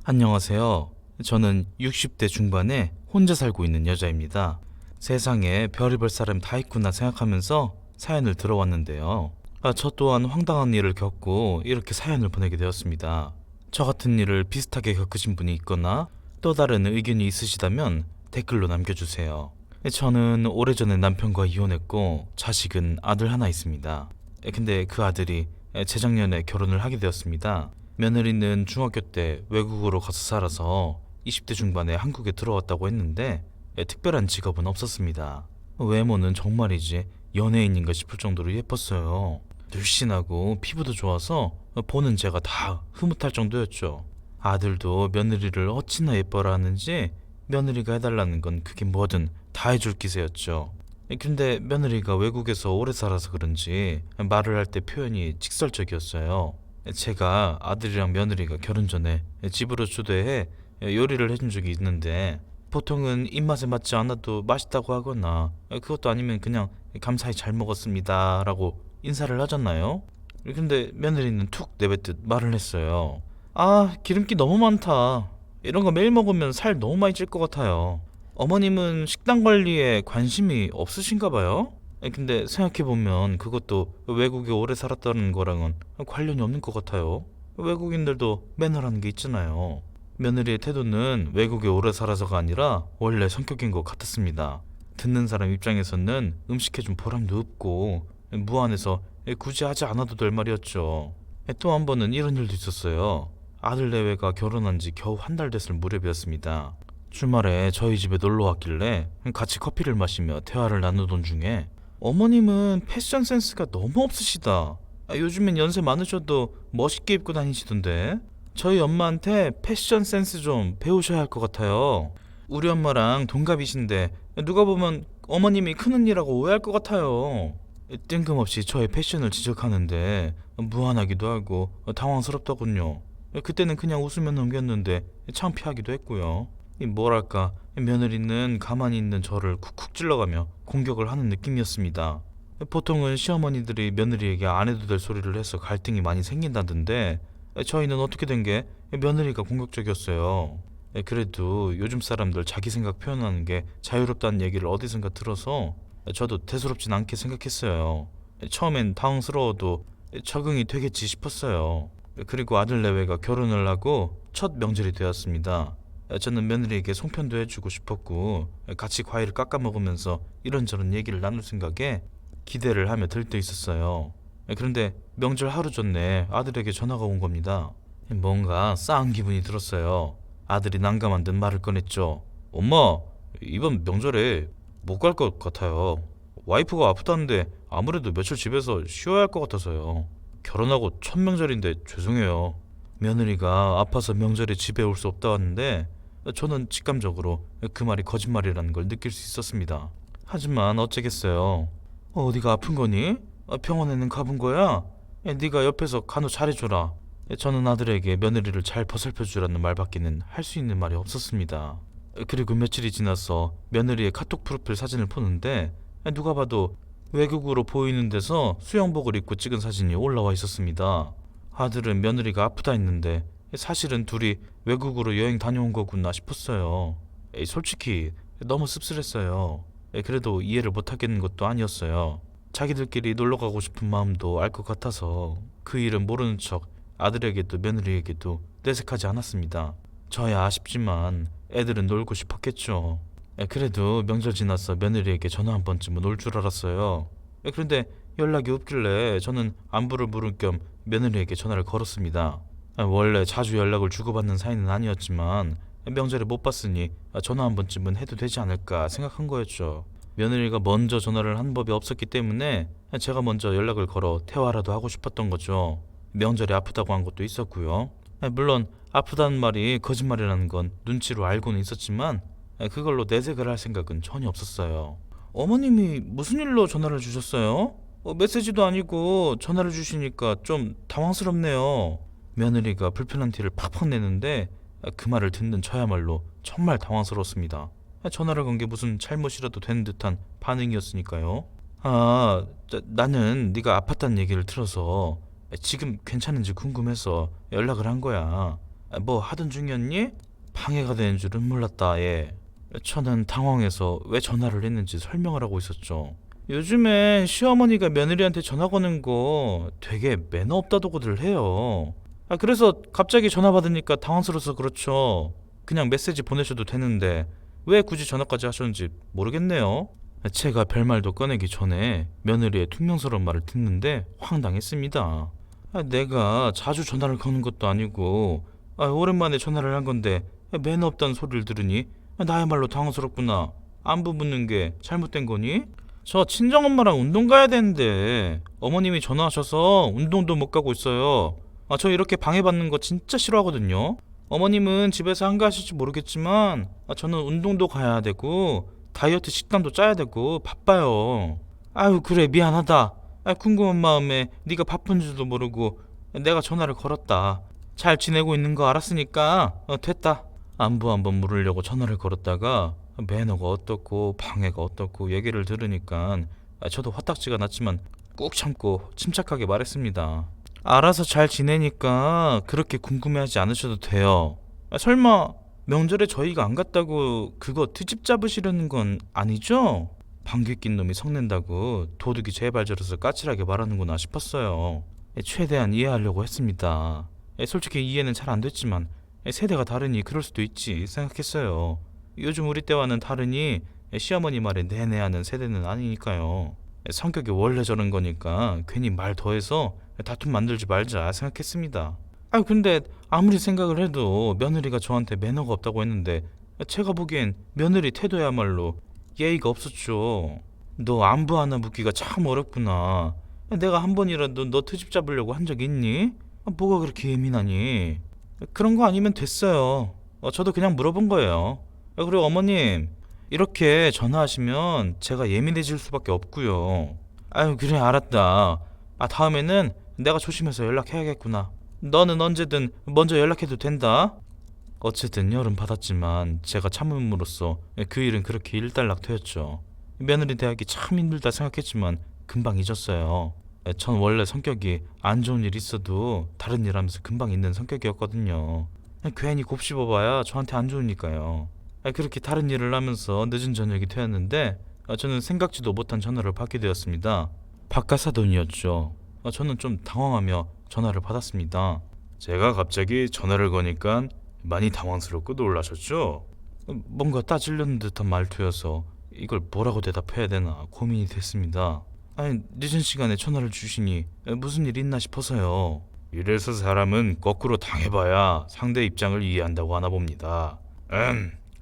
안녕하세요. 저는 60대 중반에 혼자 살고 있는 여자입니다. 세상에 별의별 사람 다 있구나 생각하면서 사연을 들어왔는데요. 저 또한 황당한 일을 겪고 이렇게 사연을 보내게 되었습니다. 저 같은 일을 비슷하게 겪으신 분이 있거나 또 다른 의견이 있으시다면 댓글로 남겨주세요. 저는 오래전에 남편과 이혼했고 자식은 아들 하나 있습니다. 근데 그 아들이 재작년에 결혼을 하게 되었습니다. 며느리는 중학교 때 외국으로 가서 살아서 20대 중반에 한국에 들어왔다고 했는데 특별한 직업은 없었습니다. 외모는 정말이지 연예인인가 싶을 정도로 예뻤어요. 늘씬하고 피부도 좋아서 보는 제가 다 흐뭇할 정도였죠. 아들도 며느리를 어찌나 예뻐라 하는지 며느리가 해달라는 건 그게 뭐든 다 해줄 기세였죠. 근데 며느리가 외국에서 오래 살아서 그런지 말을 할 때 표현이 직설적이었어요. 제가 아들이랑 며느리가 결혼 전에 집으로 초대해 요리를 해준 적이 있는데 보통은 입맛에 맞지 않아도 맛있다고 하거나 그것도 아니면 그냥 감사히 잘 먹었습니다 라고 인사를 하잖아요. 근데 며느리는 툭 내뱉듯 말을 했어요. 기름기 너무 많다. 이런 거 매일 먹으면 살 너무 많이 찔 것 같아요. 어머님은 식단 관리에 관심이 없으신가 봐요? 근데 생각해보면 그것도 외국에 오래 살았다는 거랑은 관련이 없는 것 같아요. 외국인들도 매너라는 게 있잖아요. 며느리의 태도는 외국에 오래 살아서가 아니라 원래 성격인 것 같았습니다. 듣는 사람 입장에서는 음식 해준 보람도 없고 무안해서 굳이 하지 않아도 될 말이었죠. 또 한 번은 이런 일도 있었어요. 아들 내외가 결혼한 지 겨우 한 달 됐을 무렵이었습니다. 주말에 저희 집에 놀러 왔길래 같이 커피를 마시며 대화를 나누던 중에 어머님은 패션 센스가 너무 없으시다. 요즘엔 연세 많으셔도 멋있게 입고 다니시던데. 저희 엄마한테 패션 센스 좀 배우셔야 할 것 같아요. 우리 엄마랑 동갑이신데 누가 보면 어머님이 큰언니라고 오해할 것 같아요. 뜬금없이 저의 패션을 지적하는데 무안하기도 하고 당황스럽더군요. 그때는 그냥 웃으며 넘겼는데 창피하기도 했고요. 뭐랄까, 며느리는 가만히 있는 저를 쿡쿡 찔러가며 공격을 하는 느낌이었습니다. 보통은 시어머니들이 며느리에게 안 해도 될 소리를 해서 갈등이 많이 생긴다던데 저희는 어떻게 된 게 며느리가 공격적이었어요. 그래도 요즘 사람들 자기 생각 표현하는 게 자유롭다는 얘기를 어디선가 들어서 저도 대수롭진 않게 생각했어요. 처음엔 당황스러워도 적응이 되겠지 싶었어요. 그리고 아들 내외가 결혼을 하고 첫 명절이 되었습니다. 저는 며느리에게 송편도 해주고 싶었고 같이 과일을 깎아 먹으면서 이런저런 얘기를 나눌 생각에 기대를 하며 들떠 있었어요. 그런데 명절 하루 전에 아들에게 전화가 온 겁니다. 뭔가 싸한 기분이 들었어요. 아들이 난감한 듯 말을 꺼냈죠. 엄마, 이번 명절에 못 갈 것 같아요. 와이프가 아프다는데 아무래도 며칠 집에서 쉬어야 할 것 같아서요. 결혼하고 첫 명절인데 죄송해요. 며느리가 아파서 명절에 집에 올 수 없다 왔는데 저는 직감적으로 그 말이 거짓말이라는 걸 느낄 수 있었습니다. 하지만 어쩌겠어요. 어디가 아픈 거니? 병원에는 가본 거야? 네가 옆에서 간호 잘해줘라. 저는 아들에게 며느리를 잘 보살펴 주라는 말밖에는 할 수 있는 말이 없었습니다. 그리고 며칠이 지나서 며느리의 카톡 프로필 사진을 보는데 누가 봐도 외국으로 보이는 데서 수영복을 입고 찍은 사진이 올라와 있었습니다. 아들은 며느리가 아프다 했는데 사실은 둘이 외국으로 여행 다녀온 거구나 싶었어요. 솔직히 너무 씁쓸했어요. 그래도 이해를 못하겠는 것도 아니었어요. 자기들끼리 놀러 가고 싶은 마음도 알 것 같아서 그 일은 모르는 척 아들에게도 며느리에게도 내색하지 않았습니다. 저야 아쉽지만 애들은 놀고 싶었겠죠. 그래도 명절 지나서 며느리에게 전화 한 번쯤은 올 줄 알았어요. 그런데 연락이 없길래 저는 안부를 물을 겸 며느리에게 전화를 걸었습니다. 원래 자주 연락을 주고받는 사이는 아니었지만 명절에 못 봤으니 전화 한 번쯤은 해도 되지 않을까 생각한 거였죠. 며느리가 먼저 전화를 한 법이 없었기 때문에 제가 먼저 연락을 걸어 대화라도 하고 싶었던 거죠. 명절에 아프다고 한 것도 있었고요. 물론 아프다는 말이 거짓말이라는 건 눈치로 알고는 있었지만 그걸로 내색을 할 생각은 전혀 없었어요. 어머님이 무슨 일로 전화를 주셨어요? 메시지도 아니고 전화를 주시니까 좀 당황스럽네요. 며느리가 불편한 티를 팍팍 내는데 그 말을 듣는 저야말로 정말 당황스러웠습니다. 전화를 건 게 무슨 잘못이라도 되는 듯한 반응이었으니까요. 나는 네가 아팠다는 얘기를 들어서 지금 괜찮은지 궁금해서 연락을 한 거야. 뭐 하던 중이었니? 방해가 되는 줄은 몰랐다. 예. 저는 당황해서 왜 전화를 했는지 설명을 하고 있었죠. 요즘에 시어머니가 며느리한테 전화 거는 거 되게 매너 없다고들 해요. 그래서 갑자기 전화 받으니까 당황스러워서 그렇죠. 그냥 메시지 보내셔도 되는데 왜 굳이 전화까지 하셨는지 모르겠네요. 제가 별말도 꺼내기 전에 며느리의 퉁명스러운 말을 듣는데 황당했습니다. 내가 자주 전화를 거는 것도 아니고 오랜만에 전화를 한 건데 매너 없다는 소리를 들으니 나야말로 당황스럽구나. 안부 묻는 게 잘못된 거니? 저 친정엄마랑 운동 가야 되는데 어머님이 전화하셔서 운동도 못 가고 있어요. 저 이렇게 방해받는 거 진짜 싫어하거든요. 어머님은 집에서 한가하실지 모르겠지만 저는 운동도 가야 되고 다이어트 식단도 짜야 되고 바빠요. 아유 그래 미안하다. 궁금한 마음에 네가 바쁜 줄도 모르고 내가 전화를 걸었다. 잘 지내고 있는 거 알았으니까 됐다. 안부 한번 물으려고 전화를 걸었다가 매너가 어떻고 방해가 어떻고 얘기를 들으니까 저도 화딱지가 났지만 꾹 참고 침착하게 말했습니다. 알아서 잘 지내니까 그렇게 궁금해하지 않으셔도 돼요. 설마 명절에 저희가 안 갔다고 그거 트집 잡으시려는 건 아니죠? 방귀 낀 놈이 성낸다고 도둑이 제발저러서 까칠하게 말하는구나 싶었어요. 최대한 이해하려고 했습니다. 솔직히 이해는 잘 안 됐지만 세대가 다르니 그럴 수도 있지 생각했어요. 요즘 우리 때와는 다르니 시어머니 말에 내내 하는 세대는 아니니까요. 성격이 원래 저런 거니까 괜히 말 더해서 다툼 만들지 말자 생각했습니다. 근데 아무리 생각을 해도 며느리가 저한테 매너가 없다고 했는데 제가 보기엔 며느리 태도야말로 예의가 없었죠. 너 안부 하나 묻기가 참 어렵구나. 내가 한 번이라도 너 트집 잡으려고 한 적 있니? 뭐가 그렇게 예민하니? 그런 거 아니면 됐어요. 저도 그냥 물어본 거예요. 그리고 어머님 이렇게 전화하시면 제가 예민해질 수밖에 없고요. 아유 그래 알았다. 다음에는 내가 조심해서 연락해야겠구나. 너는 언제든 먼저 연락해도 된다. 어쨌든 열은 받았지만 제가 참음으로써 그 일은 그렇게 일단락 되었죠. 며느리 대하기 참 힘들다 생각했지만 금방 잊었어요. 전 원래 성격이 안 좋은 일 있어도 다른 일 하면서 금방 잊는 성격이었거든요. 괜히 곱씹어봐야 저한테 안 좋으니까요. 그렇게 다른 일을 하면서 늦은 저녁이 되었는데 저는 생각지도 못한 전화를 받게 되었습니다. 박가사돈이었죠. 저는 좀 당황하며 전화를 받았습니다. 제가 갑자기 전화를 거니까 많이 당황스럽고 놀라셨죠? 뭔가 따지려는 듯한 말투여서 이걸 뭐라고 대답해야 되나 고민이 됐습니다. 늦은 시간에 전화를 주시니 무슨 일 있나 싶어서요. 이래서 사람은 거꾸로 당해봐야 상대 입장을 이해한다고 하나 봅니다.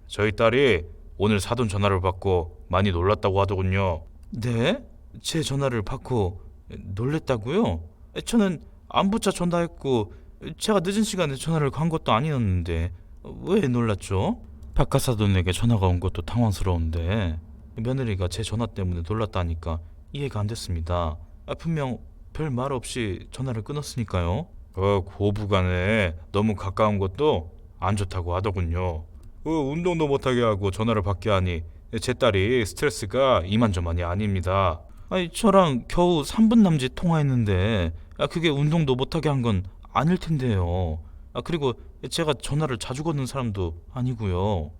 저희 딸이 오늘 사돈 전화를 받고 많이 놀랐다고 하더군요. 네? 제 전화를 받고 놀랬다고요? 저는 안부차 전화했고 제가 늦은 시간에 전화를 건 것도 아니었는데 왜 놀랐죠? 박가사돈에게 전화가 온 것도 당황스러운데 며느리가 제 전화 때문에 놀랐다니까 이해가 안 됐습니다. 분명 별 말 없이 전화를 끊었으니까요. 고부간에 너무 가까운 것도 안 좋다고 하더군요. 운동도 못하게 하고 전화를 받게 하니 제 딸이 스트레스가 이만저만이 아닙니다. 저랑 겨우 3분 남짓 통화했는데 그게 운동도 못하게 한 건 아닐 텐데요. 그리고 제가 전화를 자주 거는 사람도 아니고요.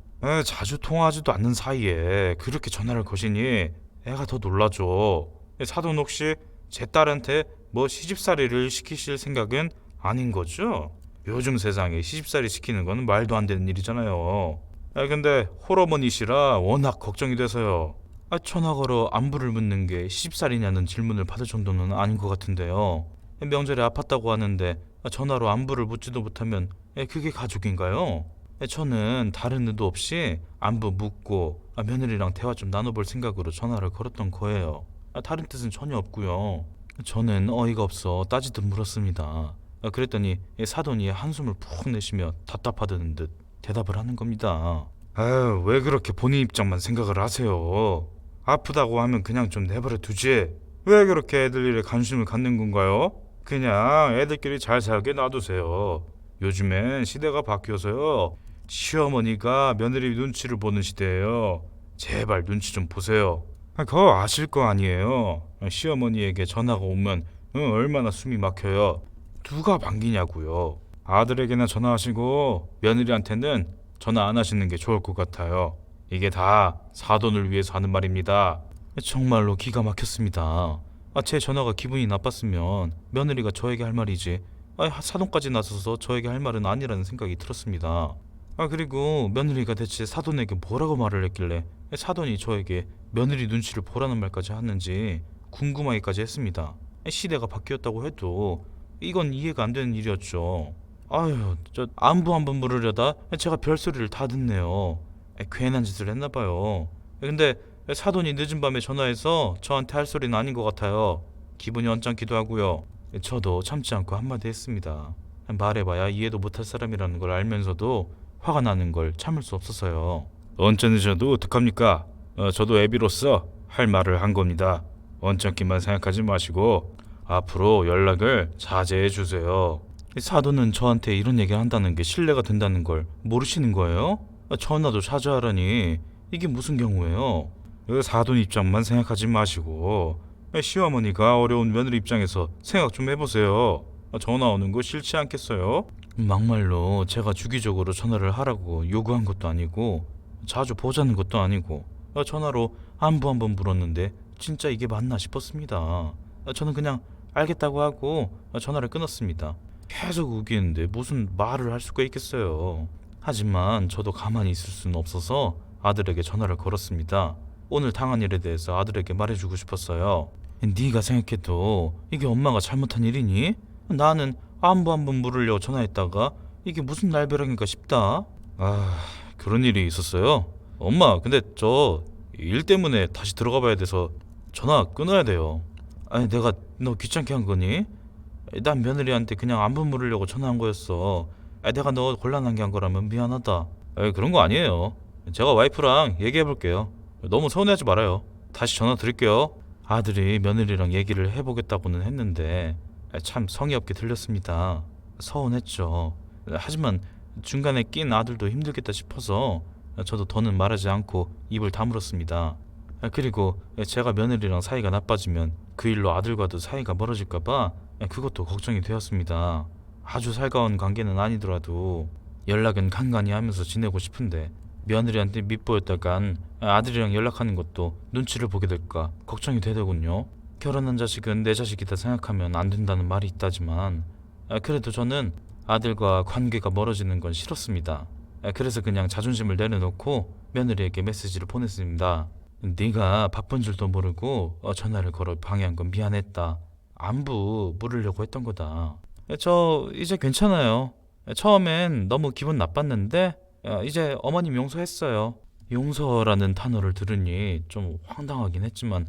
자주 통화하지도 않는 사이에 그렇게 전화를 거시니 애가 더 놀라죠. 사돈 혹시 제 딸한테 뭐 시집살이를 시키실 생각은 아닌 거죠? 요즘 세상에 시집살이 시키는 건 말도 안 되는 일이잖아요. 근데 홀어머니시라 워낙 걱정이 돼서요. 전화 걸어 안부를 묻는 게 시집살이냐는 질문을 받을 정도는 아닌 것 같은데요. 명절에 아팠다고 하는데 전화로 안부를 묻지도 못하면 그게 가족인가요? 저는 다른 의도 없이 안부 묻고 며느리랑 대화 좀 나눠볼 생각으로 전화를 걸었던 거예요. 다른 뜻은 전혀 없고요. 저는 어이가 없어 따지듯 물었습니다. 그랬더니 사돈이 한숨을 푹 내쉬며 답답하다는 듯 대답을 하는 겁니다. 왜 그렇게 본인 입장만 생각을 하세요? 아프다고 하면 그냥 좀 내버려 두지. 왜 그렇게 애들 일에 관심을 갖는 건가요? 그냥 애들끼리 잘 살게 놔두세요. 요즘엔 시대가 바뀌어서요. 시어머니가 며느리 눈치를 보는 시대예요. 제발 눈치 좀 보세요. 그거 아실 거 아니에요. 시어머니에게 전화가 오면 얼마나 숨이 막혀요. 누가 반기냐고요. 아들에게나 전화하시고 며느리한테는 전화 안 하시는 게 좋을 것 같아요. 이게 다 사돈을 위해서 하는 말입니다. 정말로 기가 막혔습니다. 제 전화가 기분이 나빴으면 며느리가 저에게 할 말이지. 사돈까지 나서서 저에게 할 말은 아니라는 생각이 들었습니다. 그리고 며느리가 대체 사돈에게 뭐라고 말을 했길래 사돈이 저에게 며느리 눈치를 보라는 말까지 하는지 궁금하기까지 했습니다. 시대가 바뀌었다고 해도 이건 이해가 안 되는 일이었죠. 아유, 저 안부 한번 물으려다 제가 별소리를 다 듣네요. 괜한 짓을 했나 봐요. 근데 사돈이 늦은 밤에 전화해서 저한테 할 소리는 아닌 것 같아요. 기분이 언짢기도 하고요. 저도 참지 않고 한마디 했습니다. 말해봐야 이해도 못할 사람이라는 걸 알면서도 화가 나는 걸 참을 수 없어서요. 언짢으셔도 어떡합니까? 저도 애비로서 할 말을 한 겁니다. 언짢기만 생각하지 마시고 앞으로 연락을 자제해 주세요. 사돈은 저한테 이런 얘기를 한다는 게 신뢰가 된다는 걸 모르시는 거예요? 전화도 자제하라니 이게 무슨 경우예요? 사돈 입장만 생각하지 마시고 시어머니가 어려운 며느리 입장에서 생각 좀 해보세요. 전화 오는 거 싫지 않겠어요? 막말로 제가 주기적으로 전화를 하라고 요구한 것도 아니고 자주 보자는 것도 아니고 전화로 안부 한번 물었는데 진짜 이게 맞나 싶었습니다. 저는 그냥 알겠다고 하고 전화를 끊었습니다. 계속 우기는데 무슨 말을 할 수가 있겠어요. 하지만 저도 가만히 있을 수는 없어서 아들에게 전화를 걸었습니다. 오늘 당한 일에 대해서 아들에게 말해주고 싶었어요. 네가 생각해도 이게 엄마가 잘못한 일이니? 나는 안부 한번 물으려고 전화했다가 이게 무슨 날벼락인가 싶다. 그런 일이 있었어요? 엄마, 근데 저 일 때문에 다시 들어가 봐야 돼서 전화 끊어야 돼요. 아니, 내가 너 귀찮게 한 거니? 난 며느리한테 그냥 안부 물으려고 전화한 거였어. 내가 너 곤란하게 한 거라면 미안하다. 그런 거 아니에요. 제가 와이프랑 얘기해 볼게요. 너무 서운해하지 말아요. 다시 전화 드릴게요. 아들이 며느리랑 얘기를 해보겠다고는 했는데 참 성의 없게 들렸습니다. 서운했죠. 하지만 중간에 낀 아들도 힘들겠다 싶어서 저도 더는 말하지 않고 입을 다물었습니다. 그리고 제가 며느리랑 사이가 나빠지면 그 일로 아들과도 사이가 멀어질까봐 그것도 걱정이 되었습니다. 아주 살가운 관계는 아니더라도 연락은 간간히 하면서 지내고 싶은데 며느리한테 밉보였다간 아들이랑 연락하는 것도 눈치를 보게 될까 걱정이 되더군요. 결혼한 자식은 내 자식이다 생각하면 안 된다는 말이 있다지만 그래도 저는 아들과 관계가 멀어지는 건 싫었습니다. 그래서 그냥 자존심을 내려놓고 며느리에게 메시지를 보냈습니다. 네가 바쁜 줄도 모르고 전화를 걸어 방해한 건 미안했다. 안부 물으려고 했던 거다. 저 이제 괜찮아요. 처음엔 너무 기분 나빴는데 이제 어머님 용서했어요. 용서라는 단어를 들으니 좀 황당하긴 했지만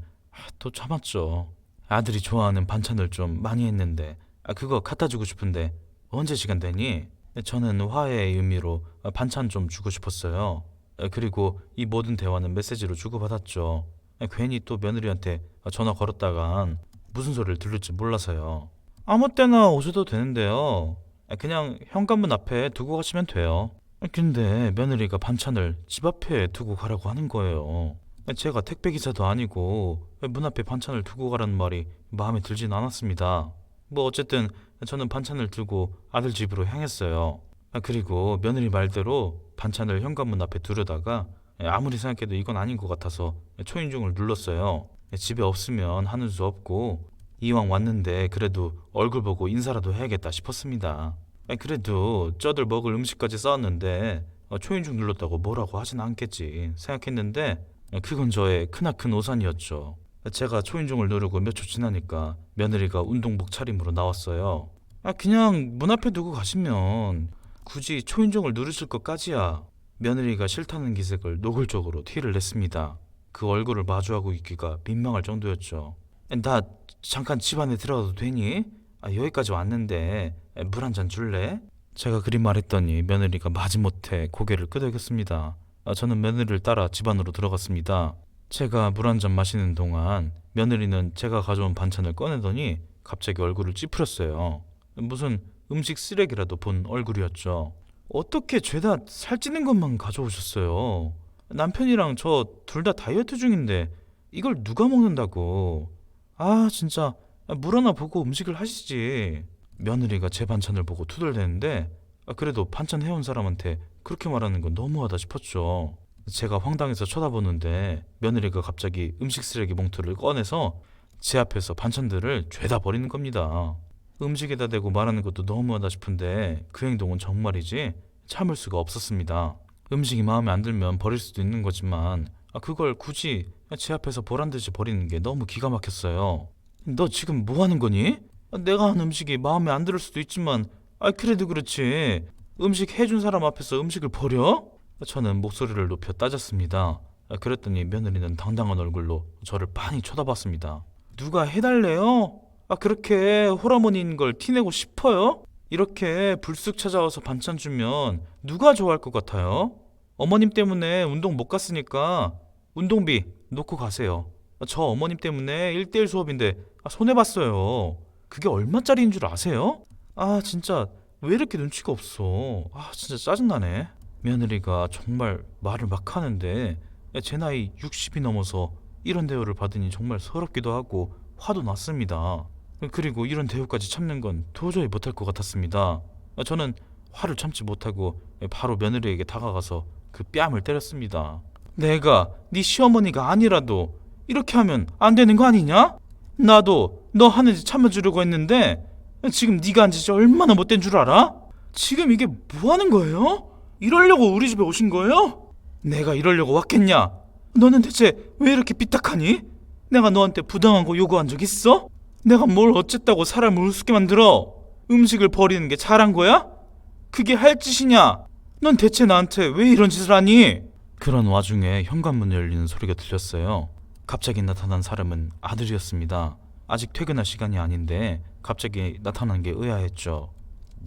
또 참았죠. 아들이 좋아하는 반찬을 좀 많이 했는데 그거 갖다 주고 싶은데 언제 시간 되니? 저는 화해의 의미로 반찬 좀 주고 싶었어요. 그리고 이 모든 대화는 메시지로 주고받았죠. 괜히 또 며느리한테 전화 걸었다간 무슨 소리를 들을지 몰라서요. 아무 때나 오셔도 되는데요. 그냥 현관문 앞에 두고 가시면 돼요. 근데 며느리가 반찬을 집 앞에 두고 가라고 하는 거예요. 제가 택배기사도 아니고 문 앞에 반찬을 두고 가라는 말이 마음에 들진 않았습니다. 뭐 어쨌든 저는 반찬을 들고 아들 집으로 향했어요. 그리고 며느리 말대로 반찬을 현관문 앞에 두려다가 아무리 생각해도 이건 아닌 것 같아서 초인종을 눌렀어요. 집에 없으면 하는 수 없고 이왕 왔는데 그래도 얼굴 보고 인사라도 해야겠다 싶었습니다. 그래도 쩌들 먹을 음식까지 싸왔는데 초인종 눌렀다고 뭐라고 하진 않겠지 생각했는데 그건 저의 크나큰 오산이었죠. 제가 초인종을 누르고 몇 초 지나니까 며느리가 운동복 차림으로 나왔어요. 그냥 문 앞에 두고 가시면 굳이 초인종을 누르실 것까지야. 며느리가 싫다는 기색을 노골적으로 티를 냈습니다. 그 얼굴을 마주하고 있기가 민망할 정도였죠. 나 잠깐 집 안에 들어가도 되니? 여기까지 왔는데 물 한 잔 줄래? 제가 그리 말했더니 며느리가 마지못해 고개를 끄덕였습니다. 저는 며느리를 따라 집 안으로 들어갔습니다. 제가 물 한 잔 마시는 동안 며느리는 제가 가져온 반찬을 꺼내더니 갑자기 얼굴을 찌푸렸어요. 무슨 음식 쓰레기라도 본 얼굴이었죠. 어떻게 죄다 살찌는 것만 가져오셨어요? 남편이랑 저 둘 다 다이어트 중인데 이걸 누가 먹는다고. 진짜 물 하나 보고 음식을 하시지. 며느리가 제 반찬을 보고 투덜대는데 그래도 반찬 해온 사람한테 그렇게 말하는 건 너무하다 싶었죠. 제가 황당해서 쳐다보는데 며느리가 갑자기 음식 쓰레기 봉투를 꺼내서 제 앞에서 반찬들을 죄다 버리는 겁니다. 음식에다 대고 말하는 것도 너무하다 싶은데 그 행동은 정말이지 참을 수가 없었습니다. 음식이 마음에 안 들면 버릴 수도 있는 거지만 그걸 굳이 제 앞에서 보란듯이 버리는 게 너무 기가 막혔어요. 너 지금 뭐 하는 거니? 내가 한 음식이 마음에 안 들을 수도 있지만 그래도 그렇지. 음식 해준 사람 앞에서 음식을 버려? 저는 목소리를 높여 따졌습니다. 그랬더니 며느리는 당당한 얼굴로 저를 빤히 쳐다봤습니다. 누가 해달래요? 그렇게 홀어머니인 걸 티내고 싶어요? 이렇게 불쑥 찾아와서 반찬 주면 누가 좋아할 것 같아요? 어머님 때문에 운동 못 갔으니까 운동비 놓고 가세요. 저 어머님 때문에 1대1 수업인데 손해봤어요. 그게 얼마짜리인 줄 아세요? 진짜 왜 이렇게 눈치가 없어. 진짜 짜증나네. 며느리가 정말 말을 막 하는데 제 나이 60이 넘어서 이런 대우를 받으니 정말 서럽기도 하고 화도 났습니다. 그리고 이런 대우까지 참는 건 도저히 못할 것 같았습니다. 저는 화를 참지 못하고 바로 며느리에게 다가가서 그 뺨을 때렸습니다. 내가 네 시어머니가 아니라도 이렇게 하면 안 되는 거 아니냐? 나도 너 하는지 참아주려고 했는데 지금 네가 한 짓이 얼마나 못된 줄 알아? 지금 이게 뭐 하는 거예요? 이러려고 우리 집에 오신 거예요? 내가 이러려고 왔겠냐? 너는 대체 왜 이렇게 삐딱하니? 내가 너한테 부당한 거 요구한 적 있어? 내가 뭘 어쨌다고 사람을 우습게 만들어? 음식을 버리는 게 잘한 거야? 그게 할 짓이냐? 넌 대체 나한테 왜 이런 짓을 하니? 그런 와중에 현관문이 열리는 소리가 들렸어요. 갑자기 나타난 사람은 아들이었습니다. 아직 퇴근할 시간이 아닌데 갑자기 나타난 게 의아했죠.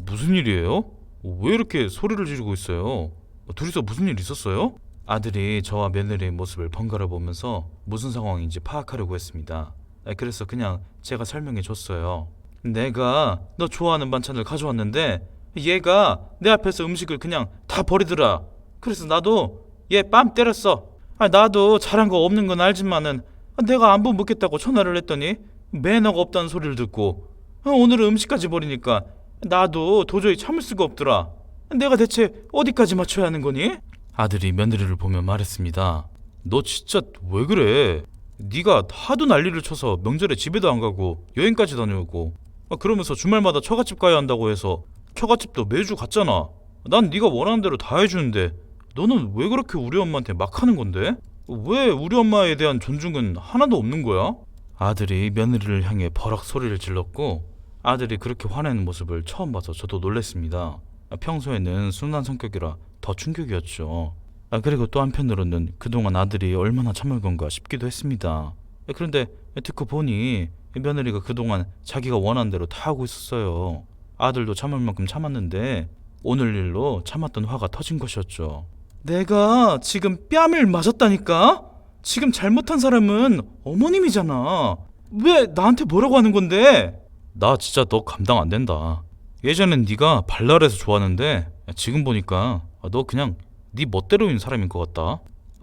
무슨 일이에요? 왜 이렇게 소리를 지르고 있어요? 둘이서 무슨 일 있었어요? 아들이 저와 며느리의 모습을 번갈아 보면서 무슨 상황인지 파악하려고 했습니다. 그래서 그냥 제가 설명해 줬어요. 내가 너 좋아하는 반찬을 가져왔는데 얘가 내 앞에서 음식을 그냥 다 버리더라. 그래서 나도 얘 뺨 때렸어. 나도 잘한 거 없는 건 알지만은 내가 안부 묻겠다고 전화를 했더니 매너가 없다는 소리를 듣고 오늘은 음식까지 버리니까 나도 도저히 참을 수가 없더라. 내가 대체 어디까지 맞춰야 하는 거니? 아들이 며느리를 보며 말했습니다. 너 진짜 왜 그래? 네가 하도 난리를 쳐서 명절에 집에도 안 가고 여행까지 다녀오고 그러면서 주말마다 처갓집 가야 한다고 해서 처갓집도 매주 갔잖아. 난 네가 원하는 대로 다 해주는데 너는 왜 그렇게 우리 엄마한테 막 하는 건데? 왜 우리 엄마에 대한 존중은 하나도 없는 거야? 아들이 며느리를 향해 버럭 소리를 질렀고 아들이 그렇게 화내는 모습을 처음 봐서 저도 놀랐습니다. 평소에는 순한 성격이라 더 충격이었죠. 그리고 또 한편으로는 그동안 아들이 얼마나 참을 건가 싶기도 했습니다. 그런데 듣고 보니 며느리가 그동안 자기가 원하는 대로 다 하고 있었어요. 아들도 참을 만큼 참았는데 오늘 일로 참았던 화가 터진 것이었죠. 내가 지금 뺨을 맞았다니까? 지금 잘못한 사람은 어머님이잖아. 왜 나한테 뭐라고 하는 건데? 나 진짜 너 감당 안 된다. 예전엔 네가 발랄해서 좋았는데 지금 보니까 너 그냥 네 멋대로인 사람인 것 같다.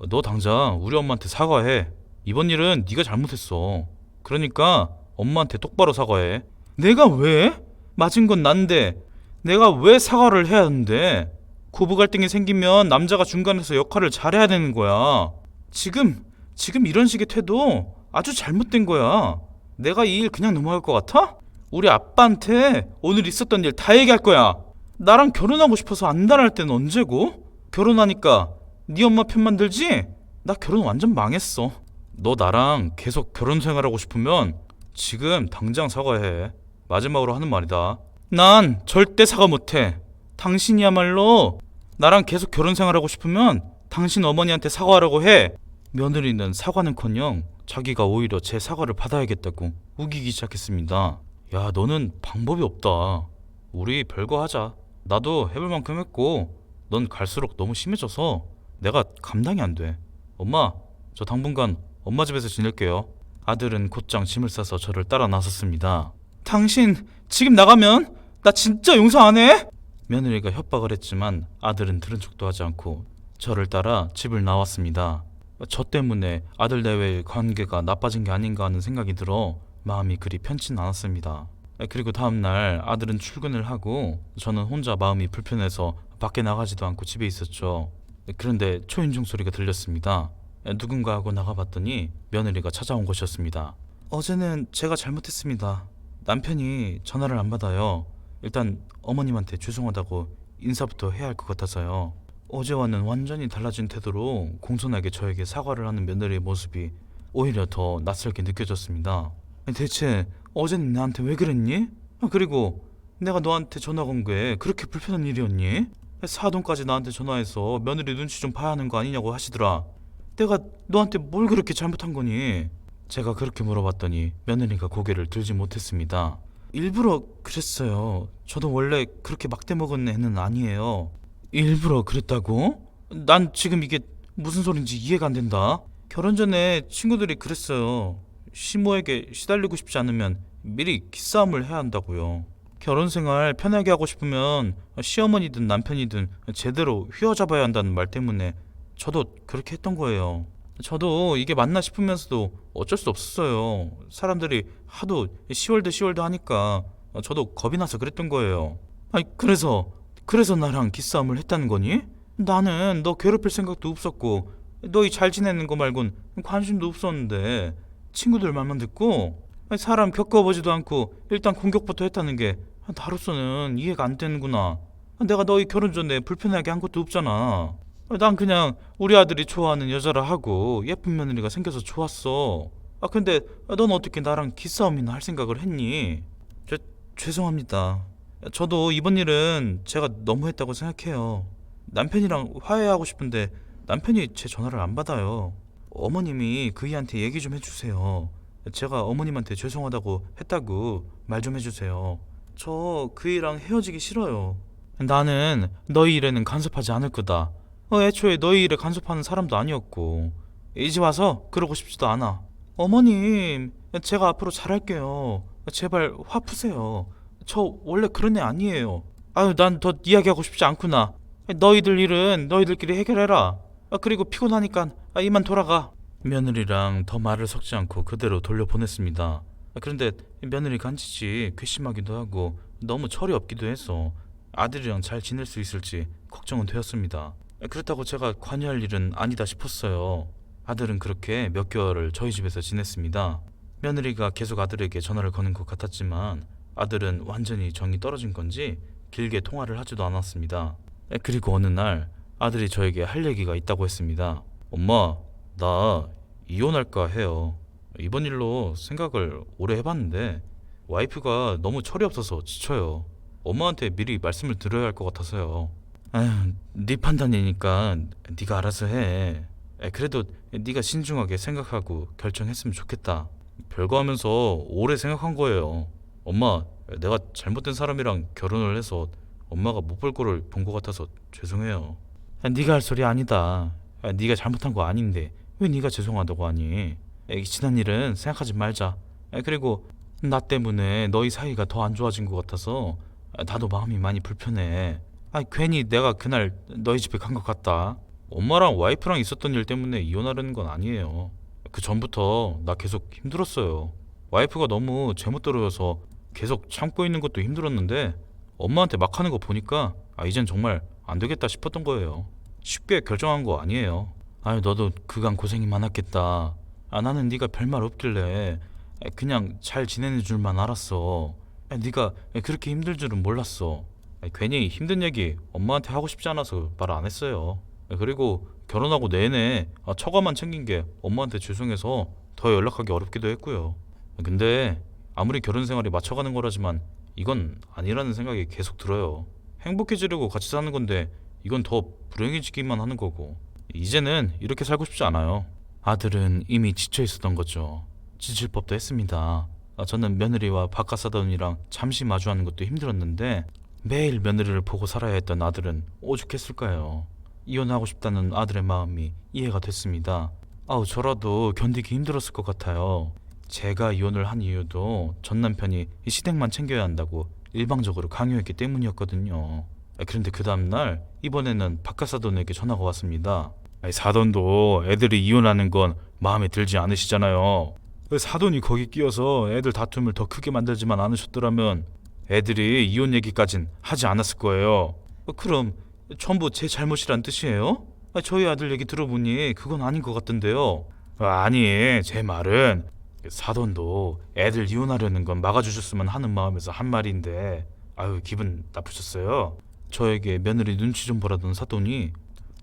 너 당장 우리 엄마한테 사과해. 이번 일은 네가 잘못했어. 그러니까 엄마한테 똑바로 사과해. 내가 왜? 맞은 건 난데 내가 왜 사과를 해야 하는데? 고부 갈등이 생기면 남자가 중간에서 역할을 잘해야 되는 거야. 지금 이런 식의 태도 아주 잘못된 거야. 내가 이 일 그냥 넘어갈 것 같아? 우리 아빠한테 오늘 있었던 일 다 얘기할 거야. 나랑 결혼하고 싶어서 안달할 때는 언제고? 결혼하니까 네 엄마 편만 들지? 나 결혼 완전 망했어. 너 나랑 계속 결혼 생활하고 싶으면 지금 당장 사과해. 마지막으로 하는 말이다. 난 절대 사과 못해. 당신이야말로 나랑 계속 결혼 생활하고 싶으면 당신 어머니한테 사과하라고 해. 며느리는 사과는커녕 자기가 오히려 제 사과를 받아야겠다고 우기기 시작했습니다. 야, 너는 방법이 없다. 우리 별거 하자. 나도 해볼 만큼 했고 넌 갈수록 너무 심해져서 내가 감당이 안 돼. 엄마, 저 당분간 엄마 집에서 지낼게요. 아들은 곧장 짐을 싸서 저를 따라 나섰습니다. 당신 지금 나가면 나 진짜 용서 안 해? 며느리가 협박을 했지만 아들은 들은 척도 하지 않고 저를 따라 집을 나왔습니다. 저 때문에 아들 내외의 관계가 나빠진 게 아닌가 하는 생각이 들어 마음이 그리 편치는 않았습니다. 그리고 다음날 아들은 출근을 하고 저는 혼자 마음이 불편해서 밖에 나가지도 않고 집에 있었죠. 그런데 초인종 소리가 들렸습니다. 누군가 하고 나가봤더니 며느리가 찾아온 것이었습니다. 어제는 제가 잘못했습니다. 남편이 전화를 안 받아요. 일단 어머님한테 죄송하다고 인사부터 해야 할 것 같아서요. 어제와는 완전히 달라진 태도로 공손하게 저에게 사과를 하는 며느리의 모습이 오히려 더 낯설게 느껴졌습니다. 대체 어제는 나한테 왜 그랬니? 그리고 내가 너한테 전화 건 게 그렇게 불편한 일이었니? 사돈까지 나한테 전화해서 며느리 눈치 좀 봐야 하는 거 아니냐고 하시더라. 내가 너한테 뭘 그렇게 잘못한 거니? 제가 그렇게 물어봤더니 며느리가 고개를 들지 못했습니다. 일부러 그랬어요. 저도 원래 그렇게 막대먹은 애는 아니에요. 일부러 그랬다고? 난 지금 이게 무슨 소린지 이해가 안 된다. 결혼 전에 친구들이 그랬어요. 시모에게 시달리고 싶지 않으면 미리 기싸움을 해야 한다고요. 결혼 생활 편하게 하고 싶으면 시어머니든 남편이든 제대로 휘어잡아야 한다는 말 때문에 저도 그렇게 했던 거예요. 저도 이게 맞나 싶으면서도 어쩔 수 없었어요. 사람들이 하도 시월드 하니까 저도 겁이 나서 그랬던 거예요. 아니 그래서 나랑 기싸움을 했다는 거니? 나는 너 괴롭힐 생각도 없었고 너희 잘 지내는 거 말곤 관심도 없었는데 친구들 말만 듣고 사람 겪어보지도 않고 일단 공격부터 했다는 게 나로서는 이해가 안 되는구나. 내가 너희 결혼 전에 불편하게 한 것도 없잖아. 난 그냥 우리 아들이 좋아하는 여자라 하고 예쁜 며느리가 생겨서 좋았어. 근데 넌 어떻게 나랑 기싸움이나 할 생각을 했니? 죄송합니다. 저도 이번 일은 제가 너무했다고 생각해요. 남편이랑 화해하고 싶은데 남편이 제 전화를 안 받아요. 어머님이 그이한테 얘기 좀 해주세요. 제가 어머님한테 죄송하다고 했다고 말 좀 해주세요. 저 그이랑 헤어지기 싫어요. 나는 너희 일에는 간섭하지 않을 거다. 애초에 너희 일에 간섭하는 사람도 아니었고 이제 와서 그러고 싶지도 않아. 어머님, 제가 앞으로 잘할게요. 제발 화 푸세요. 저 원래 그런 애 아니에요. 아유, 난 더 이야기하고 싶지 않구나. 너희들 일은 너희들끼리 해결해라. 그리고 피곤하니까 이만 돌아가. 며느리랑 더 말을 섞지 않고 그대로 돌려보냈습니다. 그런데 며느리 간짓이 괘씸하기도 하고 너무 철이 없기도 해서 아들이랑 잘 지낼 수 있을지 걱정은 되었습니다. 그렇다고 제가 관여할 일은 아니다 싶었어요. 아들은 그렇게 몇 개월을 저희 집에서 지냈습니다. 며느리가 계속 아들에게 전화를 거는 것 같았지만 아들은 완전히 정이 떨어진 건지 길게 통화를 하지도 않았습니다. 그리고 어느 날 아들이 저에게 할 얘기가 있다고 했습니다. 엄마, 나 이혼할까 해요. 이번 일로 생각을 오래 해봤는데 와이프가 너무 철이 없어서 지쳐요. 엄마한테 미리 말씀을 드려야 할 것 같아서요. 아휴, 네 판단이니까 네가 알아서 해. 그래도 네가 신중하게 생각하고 결정했으면 좋겠다. 별거 하면서 오래 생각한 거예요. 엄마, 내가 잘못된 사람이랑 결혼을 해서 엄마가 못 볼 거를 본 것 같아서 죄송해요. 네가 할 소리 아니다. 네가 잘못한 거 아닌데 왜 네가 죄송하다고 하니? 지난 일은 생각하지 말자. 그리고 나 때문에 너희 사이가 더 안 좋아진 것 같아서 나도 마음이 많이 불편해. 괜히 내가 그날 너희 집에 간 것 같다. 엄마랑 와이프랑 있었던 일 때문에 이혼하려는 건 아니에요. 그 전부터 나 계속 힘들었어요. 와이프가 너무 제멋대로여서 계속 참고 있는 것도 힘들었는데 엄마한테 막 하는 거 보니까 이젠 정말 안 되겠다 싶었던 거예요. 쉽게 결정한 거 아니에요. 너도 그간 고생이 많았겠다. 나는 네가 별말 없길래 그냥 잘 지내는 줄만 알았어. 네가 그렇게 힘들 줄은 몰랐어. 괜히 힘든 얘기 엄마한테 하고 싶지 않아서 말 안 했어요. 그리고 결혼하고 내내 처가만 챙긴 게 엄마한테 죄송해서 더 연락하기 어렵기도 했고요. 근데 아무리 결혼 생활이 맞춰가는 거라지만 이건 아니라는 생각이 계속 들어요. 행복해지려고 같이 사는 건데 이건 더 불행해지기만 하는 거고 이제는 이렇게 살고 싶지 않아요. 아들은 이미 지쳐 있었던 거죠. 지칠 법도 했습니다. 저는 며느리와 바깥 사돈이랑 잠시 마주하는 것도 힘들었는데 매일 며느리를 보고 살아야 했던 아들은 오죽했을까요. 이혼하고 싶다는 아들의 마음이 이해가 됐습니다. 저라도 견디기 힘들었을 것 같아요. 제가 이혼을 한 이유도 전 남편이 이 시댁만 챙겨야 한다고 일방적으로 강요했기 때문이었거든요. 그런데 그 다음날 이번에는 바깥 사돈에게 전화가 왔습니다. 사돈도 애들이 이혼하는 건 마음에 들지 않으시잖아요. 사돈이 거기 끼어서 애들 다툼을 더 크게 만들지만 않으셨더라면 애들이 이혼 얘기까진 하지 않았을 거예요. 그럼 전부 제 잘못이란 뜻이에요? 저희 아들 얘기 들어보니 그건 아닌 것 같던데요. 아니, 제 말은 사돈도 애들 이혼하려는 건 막아주셨으면 하는 마음에서 한 말인데 아유 기분 나쁘셨어요? 저에게 며느리 눈치 좀 보라던 사돈이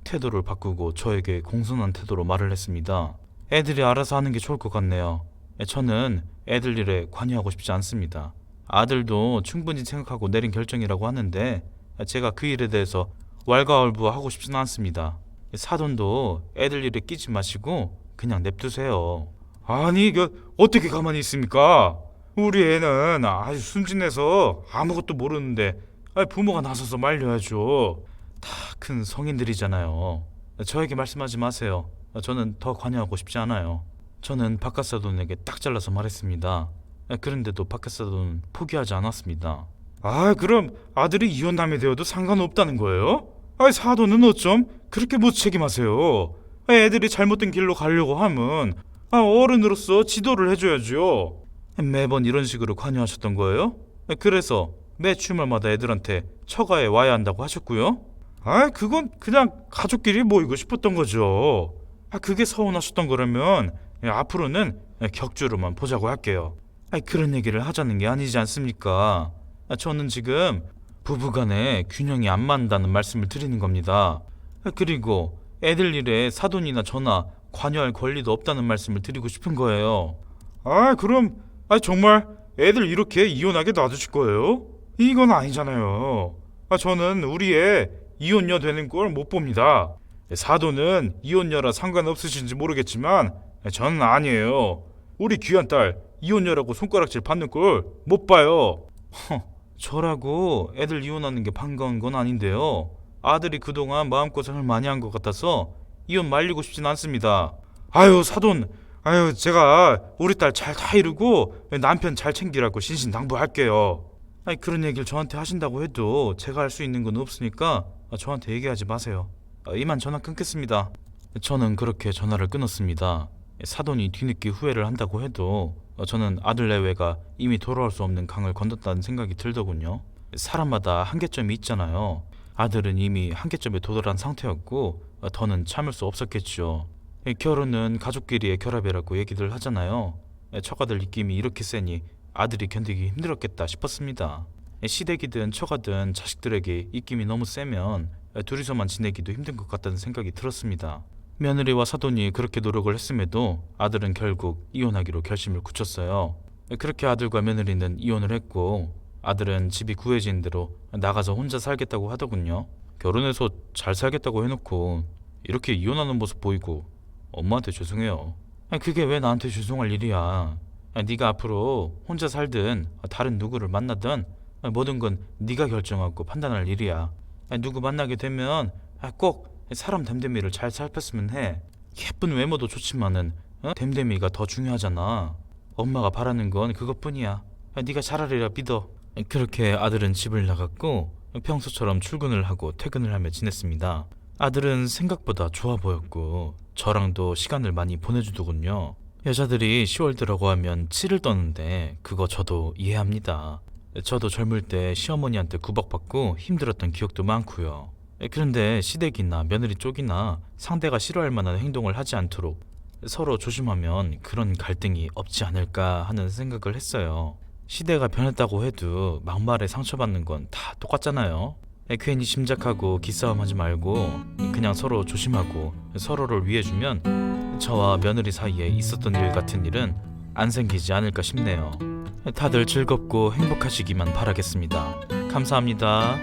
태도를 바꾸고 저에게 공손한 태도로 말을 했습니다. 애들이 알아서 하는 게 좋을 것 같네요. 저는 애들 일에 관여하고 싶지 않습니다. 아들도 충분히 생각하고 내린 결정이라고 하는데 제가 그 일에 대해서 왈가왈부하고 싶지는 않습니다. 사돈도 애들 일에 끼지 마시고 그냥 냅두세요. 아니, 어떻게 가만히 있습니까? 우리 애는 아주 순진해서 아무것도 모르는데 부모가 나서서 말려야죠. 다 큰 성인들이잖아요. 저에게 말씀하지 마세요. 저는 더 관여하고 싶지 않아요. 저는 바깥사돈에게 딱 잘라서 말했습니다. 그런데도 바깥사돈은 포기하지 않았습니다. 그럼 아들이 이혼남이 되어도 상관없다는 거예요? 사돈은 어쩜 그렇게 무책임하세요? 애들이 잘못된 길로 가려고 하면 어른으로서 지도를 해줘야죠. 매번 이런 식으로 관여하셨던 거예요? 그래서 매 주말마다 애들한테 처가에 와야 한다고 하셨고요. 그건 그냥 가족끼리 모이고 싶었던 거죠. 그게 서운하셨던 거라면 앞으로는 격주로만 보자고 할게요. 그런 얘기를 하자는 게 아니지 않습니까? 저는 지금 부부간에 균형이 안 맞는다는 말씀을 드리는 겁니다. 그리고 애들 일에 사돈이나 저나 관여할 권리도 없다는 말씀을 드리고 싶은 거예요. 그럼 정말 애들 이렇게 이혼하게 놔두실 거예요? 이건 아니잖아요. 저는 우리 애 이혼녀 되는 걸 못 봅니다. 사돈은 이혼녀라 상관없으신지 모르겠지만 저는 아니에요. 우리 귀한 딸 이혼녀라고 손가락질 받는 걸 못 봐요. 저라고 애들 이혼하는 게 반가운 건 아닌데요. 아들이 그동안 마음고생을 많이 한 것 같아서 이혼 말리고 싶진 않습니다. 사돈, 제가 우리 딸 잘 다 이루고 남편 잘 챙기라고 신신당부할게요. 그런 얘기를 저한테 하신다고 해도 제가 할 수 있는 건 없으니까 저한테 얘기하지 마세요. 이만 전화 끊겠습니다. 저는 그렇게 전화를 끊었습니다. 사돈이 뒤늦게 후회를 한다고 해도 저는 아들 내외가 이미 돌아올 수 없는 강을 건넜다는 생각이 들더군요. 사람마다 한계점이 있잖아요. 아들은 이미 한계점에 도달한 상태였고 더는 참을 수 없었겠죠. 결혼은 가족끼리의 결합이라고 얘기들 하잖아요. 처가들 입김이 이렇게 세니 아들이 견디기 힘들었겠다 싶었습니다. 시댁이든 처가든 자식들에게 입김이 너무 세면 둘이서만 지내기도 힘든 것 같다는 생각이 들었습니다. 며느리와 사돈이 그렇게 노력을 했음에도 아들은 결국 이혼하기로 결심을 굳혔어요. 그렇게 아들과 며느리는 이혼을 했고 아들은 집이 구해진 대로 나가서 혼자 살겠다고 하더군요. 결혼해서 잘 살겠다고 해놓고 이렇게 이혼하는 모습 보이고 엄마한테 죄송해요. 그게 왜 나한테 죄송할 일이야. 네가 앞으로 혼자 살든 다른 누구를 만나든 모든 건 네가 결정하고 판단할 일이야. 누구 만나게 되면 꼭 사람 됨됨이를 잘 살폈으면 해. 예쁜 외모도 좋지만은 됨됨이가 더 중요하잖아. 엄마가 바라는 건 그것뿐이야. 네가 잘하리라 믿어. 그렇게 아들은 집을 나갔고 평소처럼 출근을 하고 퇴근을 하며 지냈습니다. 아들은 생각보다 좋아 보였고 저랑도 시간을 많이 보내주더군요. 여자들이 10월 들어고 하면 치를 떠는데 그거 저도 이해합니다. 저도 젊을 때 시어머니한테 구박받고 힘들었던 기억도 많고요. 그런데 시댁이나 며느리 쪽이나 상대가 싫어할 만한 행동을 하지 않도록 서로 조심하면 그런 갈등이 없지 않을까 하는 생각을 했어요. 시대가 변했다고 해도 막말에 상처받는 건 다 똑같잖아요. 괜히 심작하고 기싸움하지 말고 그냥 서로 조심하고 서로를 위해주면 저와 며느리 사이에 있었던 일 같은 일은 안 생기지 않을까 싶네요. 다들 즐겁고 행복하시기만 바라겠습니다. 감사합니다.